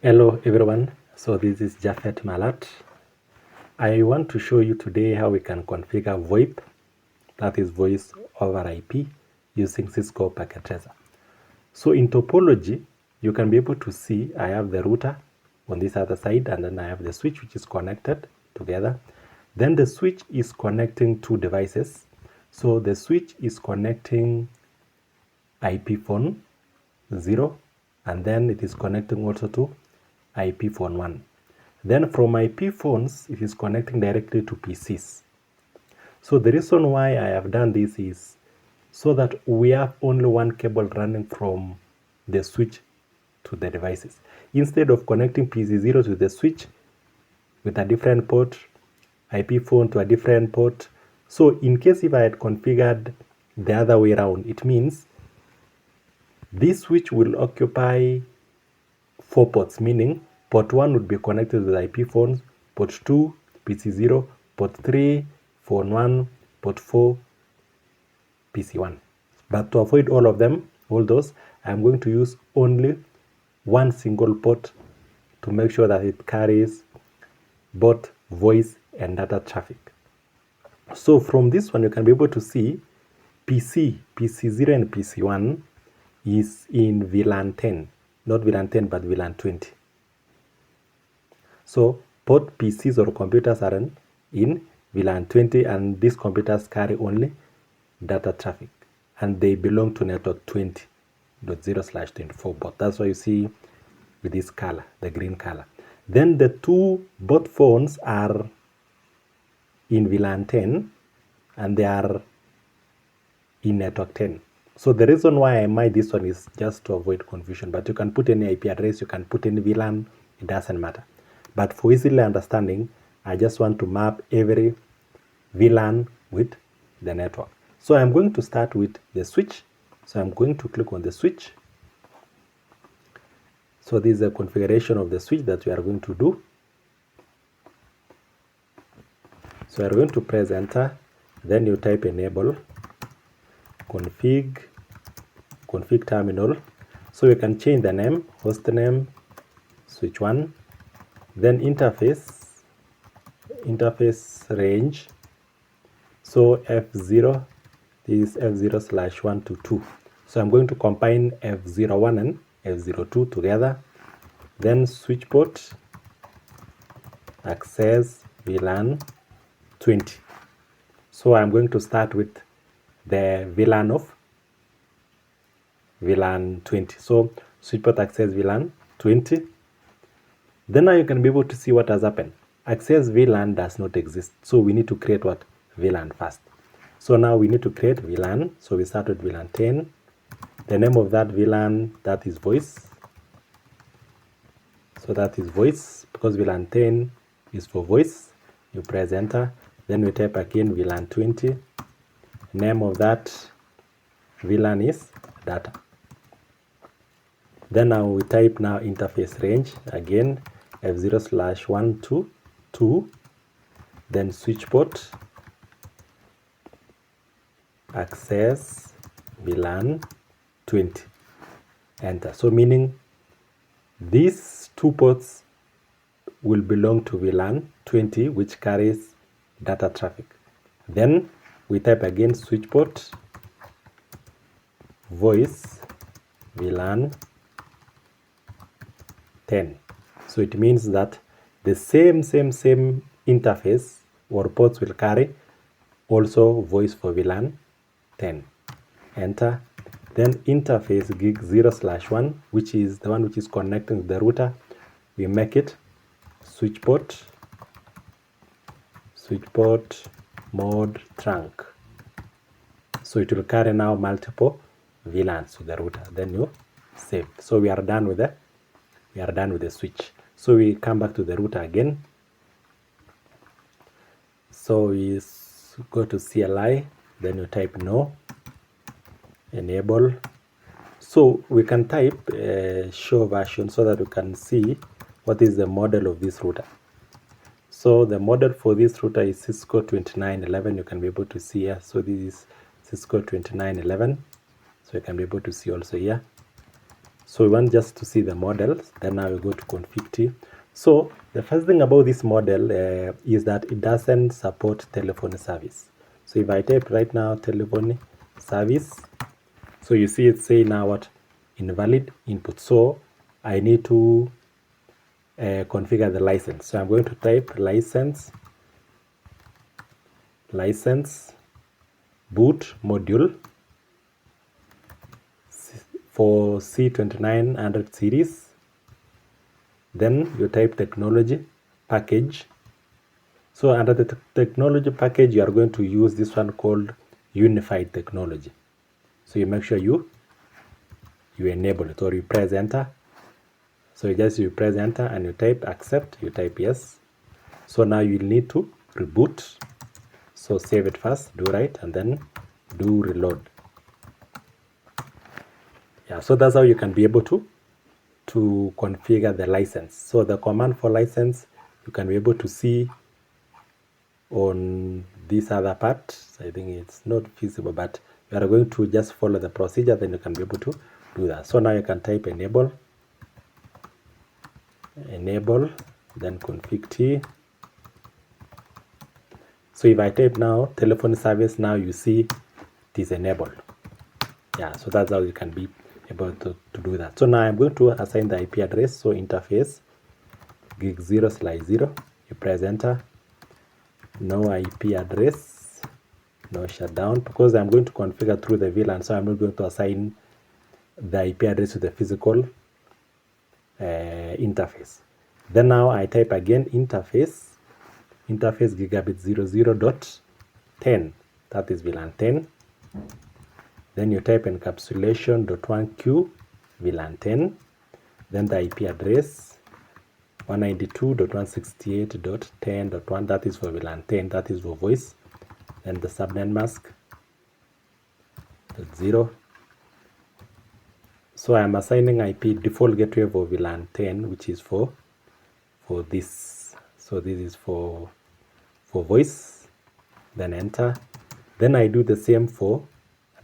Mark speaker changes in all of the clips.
Speaker 1: Hello everyone, so this is Jafet Malat. I want to show you today how we can configure VoIP, that is voice over IP, using Cisco Packet Tracer. So in topology, you can be able to see I have the router on this other side, and then I have the switch which is connected together. Then the switch is connecting two devices. So the switch is connecting IP phone 0, and then it is connecting also to IP phone 1. Then from IP phones, it is connecting directly to PCs. So the reason why I have done this is so that we have only one cable running from the switch to the devices. Instead of connecting PC0 to the switch with a different port, IP phone to a different port. So in case if I had configured the other way around, it means this switch will occupy 4 ports, meaning port 1 would be connected with IP phones, port 2, PC0, port 3, phone 1, port 4, PC1. But to avoid all of them, all those, I'm going to use only one single port to make sure that it carries both voice and data traffic. So from this one, you can be able to see PC0 and PC1 is in VLAN 10, not VLAN 10, but VLAN 20. So both PCs or computers are in VLAN 20, and these computers carry only data traffic, and they belong to network 20.0/24 port. That's why you see with this color, the green color. Then the both phones are in VLAN 10, and they are in network 10. So the reason why I made this one is just to avoid confusion, but you can put any IP address, you can put any VLAN, it doesn't matter. But for easily understanding, I just want to map every VLAN with the network. So I'm going to start with the switch. So I'm going to click on the switch. So this is a configuration of the switch that we are going to do. So we are going to press enter, then you type enable config terminal. So you can change the name, host name, switch 1, then interface range. So F0, this is F0/1 to 2. So I'm going to combine F01 and F02 together. Then switch port, access VLAN 20. So I'm going to start with the VLAN of VLAN 20. So switch port access VLAN 20. Then now you can be able to see what has happened. Access VLAN does not exist. So we need to create what? VLAN first. So now we need to create VLAN. So we start with VLAN 10. The name of that VLAN, that is voice. So that is voice, because VLAN 10 is for voice. You press enter. Then we type again VLAN 20. Name of that VLAN is data. Then now we type now interface range again, F0/1 to 2. Then switch port, access VLAN 20. Enter. So meaning these two ports will belong to VLAN 20, which carries data traffic. Then we type again switch port, voice VLAN 10. So it means that the same interface or ports will carry also voice for VLAN 10. Enter. Then interface gig 0/1, which is the one which is connecting to the router. We make it switch port mode trunk. So it will carry now multiple VLANs to the router. Then you save. So we are done with the switch. So we come back to the router again. So we go to CLI, then you type no, enable. So we can type show version so that we can see what is the model of this router. So the model for this router is Cisco 2911. You can be able to see here. So this is Cisco 2911. So you can be able to see also here. So we want just to see the models. Then now we go to config T. So the first thing about this model is that it doesn't support telephony service. So if I type right now telephony service, so you see it say now what? Invalid input. So I need to configure the license. So I'm going to type license boot module for C2900 series. Then you type technology package. So under the technology package, you are going to use this one called unified technology. So you make sure you enable it, or you press enter. So you press enter and you type accept, you type yes. So now you need to reboot. So save it first, do right, and then do reload. Yeah, so that's how you can be able to configure the license. So the command for license, you can be able to see on this other part. I think it's not feasible, but you are going to just follow the procedure, then you can be able to do that. So now you can type enable, then config T. So if I type now telephone service, now you see it is enabled. Yeah, so that's how you can be able to do that. So now I'm going to assign the IP address. So interface gig 0/0, you press enter. No IP address, no shutdown, because I'm going to configure through the VLAN, so I'm not going to assign the IP address to the physical interface. Then now I type again interface gigabit 00.10, that is VLAN 10. Then you type encapsulation.1q VLAN 10. Then the IP address 192.168.10.1, that is for VLAN 10, that is for voice. Then the subnet mask 0. So I'm assigning IP default gateway for VLAN 10, which is for this. So this is for voice. Then enter. Then I do the same for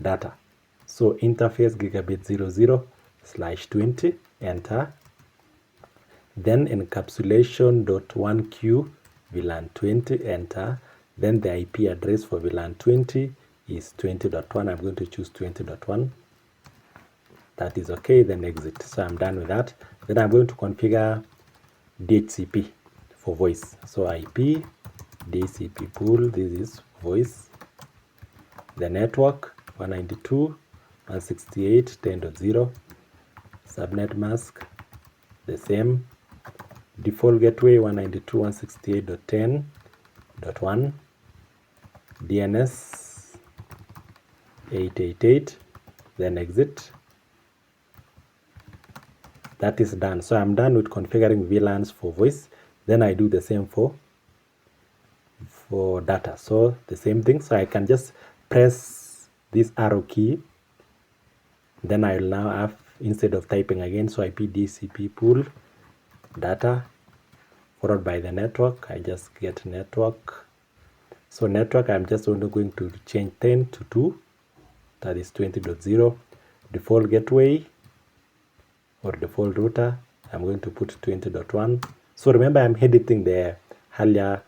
Speaker 1: data. So interface gigabit 00/20, enter. Then encapsulation.1q VLAN 20, enter. Then the IP address for VLAN 20 is 20.1. I'm going to choose 20.1. That is okay, then exit. So I'm done with that. Then I'm going to configure DHCP for voice. So IP DHCP pool, this is voice. The network 192.168.10.0. Subnet mask the same. Default gateway 192.168.10.1. DNS 888. Then exit. That is done. So I'm done with configuring VLANs for voice. Then I do the same for data. So the same thing. So I can just press this arrow key. Then I will now have, instead of typing again, so IP DHCP pool data followed by the network. I just get network. So network, I'm just only going to change 10 to 2. That is 20.0. Default gateway or default router, I'm going to put 20.1. So remember, I'm editing the earlier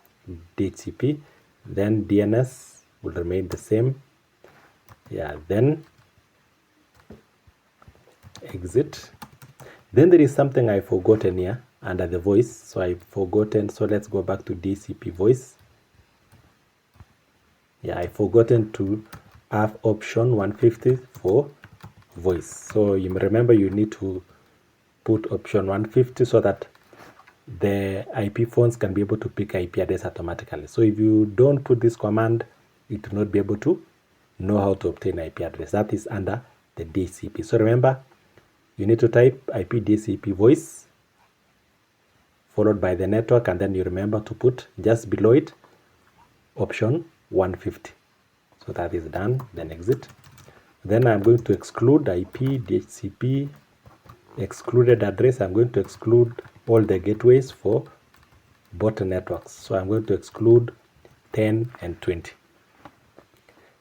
Speaker 1: DHCP. Then DNS will remain the same. Yeah, then exit. Then there is something I've forgotten here under the voice. So I've forgotten. So let's go back to DHCP voice. Yeah, I've forgotten to have option 150 for voice. So you remember, you need to put option 150 so that the IP phones can be able to pick IP address automatically. So if you don't put this command, it will not be able to know how to obtain IP address. That is under the DHCP. So remember, you need to type IP DHCP voice followed by the network, and then you remember to put just below it option 150. So that is done. Then exit. Then I'm going to exclude IP DHCP excluded address. I'm going to exclude all the gateways for both networks. So I'm going to exclude 10 and 20.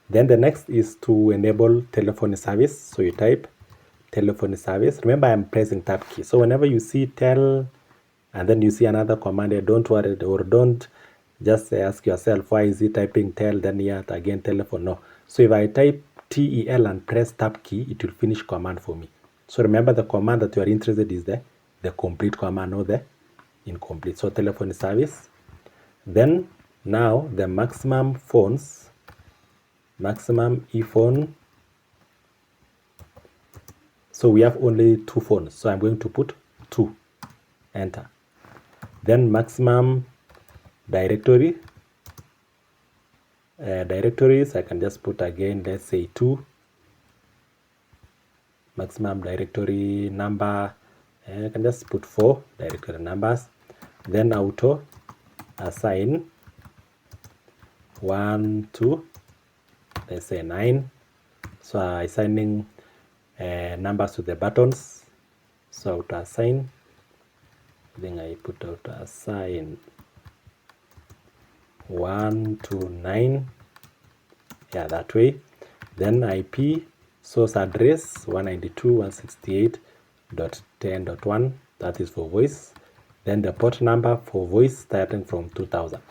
Speaker 1: Then the next is to enable telephony service. So you type telephony service. Remember, I'm pressing tab key. So whenever you see tel and then you see another command, don't worry or don't just ask yourself, why is he typing tel, then yet again telephone? No. So if I type tel and press tab key, it will finish command for me. So remember, the command that you are interested is the complete command, not the incomplete. So telephony service. Then now the maximum phones, maximum ephone. So we have only 2 phones. So I'm going to put 2, enter. Then maximum directory, directories, I can just put again, let's say 2. Maximum directory number, I can just put 4 directory numbers. Then auto assign 1, 2, let's say 9. So assigning numbers to the buttons. So auto assign, then I put auto assign 1 to 9, yeah, that way. Then IP source address 192.168.10.1, that is for voice. Then the port number for voice starting from 2000.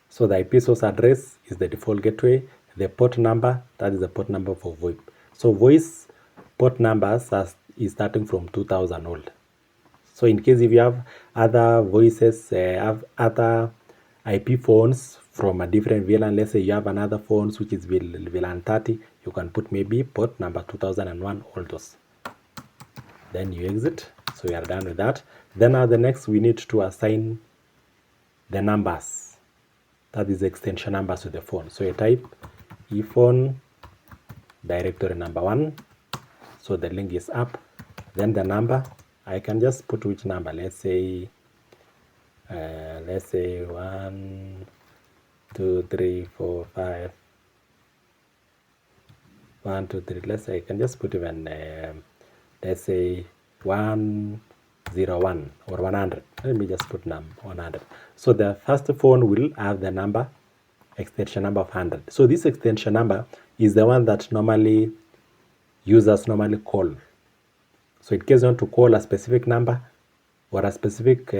Speaker 1: So the IP source address is the default gateway. The port number, that is the port number for VoIP. So voice port numbers is starting from 2000 old. So in case if you have other voices, have other IP phones from a different VLAN, let's say you have another phones which is VLAN 30, you can put maybe port number 2001 all those. Then you exit. So we are done with that. Then the next we need to assign the numbers, that is the extension numbers to the phone. So you type ephone directory number 1. So the link is up. Then the number, I can just put which number, let's say 1, 2, 3, 4, 5. 1, 2, 3. Let's say I can just put even let's say 101 or 100. Let me just put 100. So the first phone will have the number, extension number of 100. So this extension number is the one that normally users normally call. So in case you want to call a specific number or a specific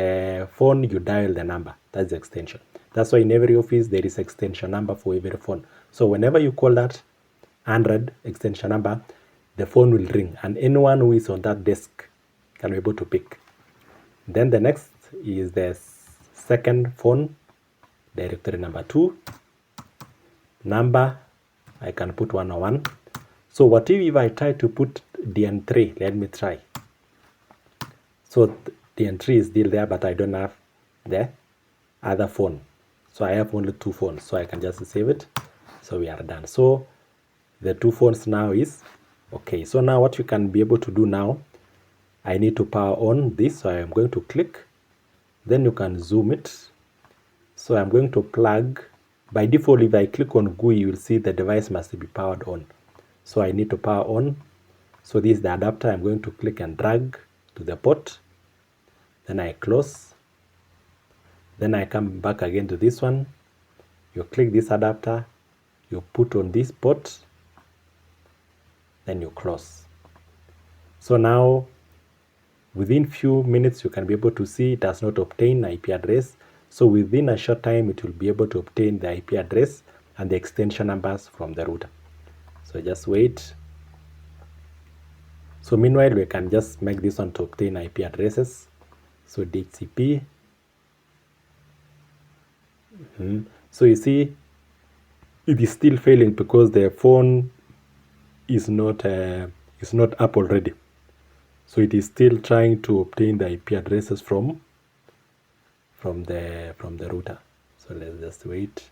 Speaker 1: phone, you dial the number. That's the extension. That's why in every office there is extension number for every phone. So whenever you call that 100 extension number, the phone will ring and anyone who is on that desk can be able to pick. Then the next is the second phone, directory number 2. Number, I can put 101. So what if I try to put DN3? Let me try. So DN3 is still there, but I don't have the other phone. So I have only 2 phones. So I can just save it. So we are done. So the 2 phones now is okay. So now what you can be able to do now, I need to power on this. So I am going to click. Then you can zoom it. So I'm going to plug. By default, if I click on GUI, you will see the device must be powered on. So I need to power on. So this is the adapter. I'm going to click and drag to the port. Then I close. Then I come back again to this one. You click this adapter. You put on this port. Then you close. So now within few minutes you can be able to see it does not obtain IP address. So within a short time it will be able to obtain the IP address and the extension numbers from the router. So just wait. So meanwhile we can just make this one to obtain IP addresses. So DHCP. So you see it is still failing because the phone is not up already. So it is still trying to obtain the IP addresses from the router. So let's just wait.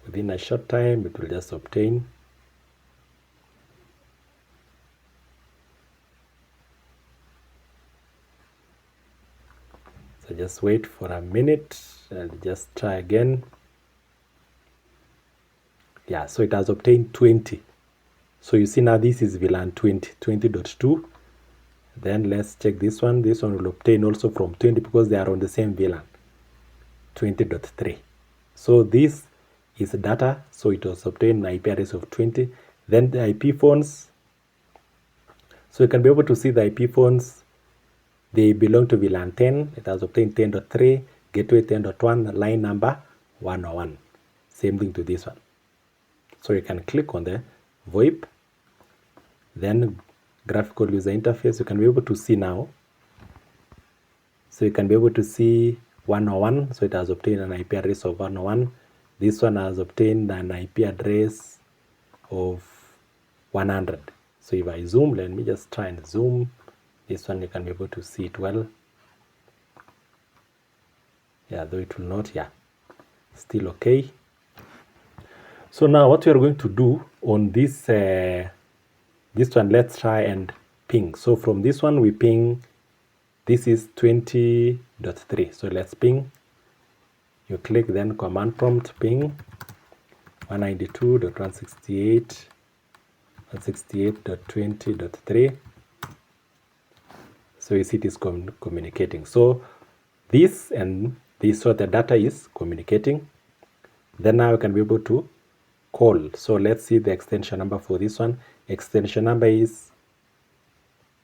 Speaker 1: Within a short time it will just obtain. So just wait for a minute and just try again. Yeah, so it has obtained 20. So you see now this is VLAN 20.2. Then let's check this one. This one will obtain also from 20 because they are on the same VLAN 20.3. So this is data, so it was obtained an IP address of 20. Then the IP phones, so you can be able to see the IP phones, they belong to VLAN 10, it has obtained 10.3, gateway 10.1, line number 101. Same thing to this one. So you can click on the VoIP, then graphical user interface, you can be able to see now. So you can be able to see 101, so it has obtained an IP address of 101. This one has obtained an IP address of 100. So if I zoom, let me just try and zoom. This one you can be able to see it well. Yeah, though it will not, yeah, still okay. So now what we are going to do on this this one, let's try and ping. So from this one we ping, this is 20.3. So let's ping. You click, then command prompt ping 192.168.168.20.3. So you see it is communicating. So this and this, so the data is communicating. Then now you can be able to call. So let's see the extension number for this one. Extension number is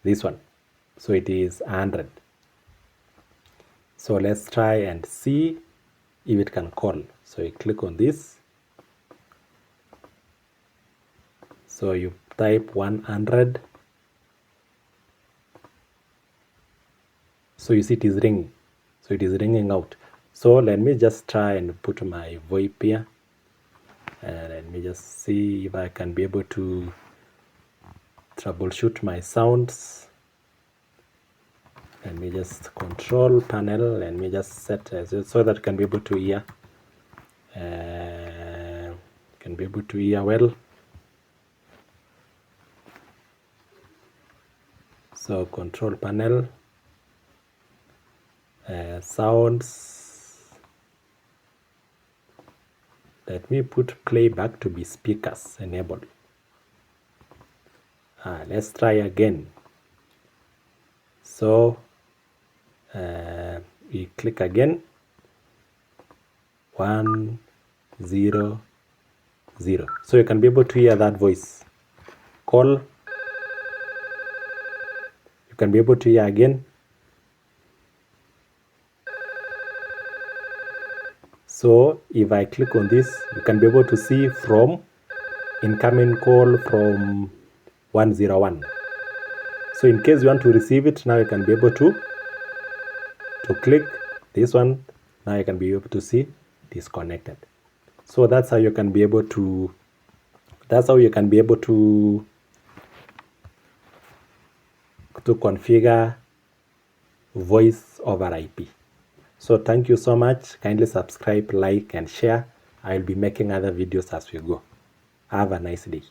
Speaker 1: this one. So it is 100. So let's try and see if it can call. So you click on this. So you type 100. So you see it is ringing. So it is ringing out. So let me just try and put my VoIP here. And let me just see if I can be able to troubleshoot my sounds. Let me just control panel. Let me just set so that I can be able to hear. Can be able to hear well. So control panel, sounds. Let me put playback to be speakers enabled. Let's try again. So we click again. 100. So you can be able to hear that voice. Call. You can be able to hear again. So if I click on this, you can be able to see from incoming call from 101. So in case you want to receive it, now you can be able to click this one. Now you can be able to see disconnected. So that's how you can be able to configure voice over IP. So thank you so much. Kindly subscribe, like, and share. I'll be making other videos as we go. Have a nice day.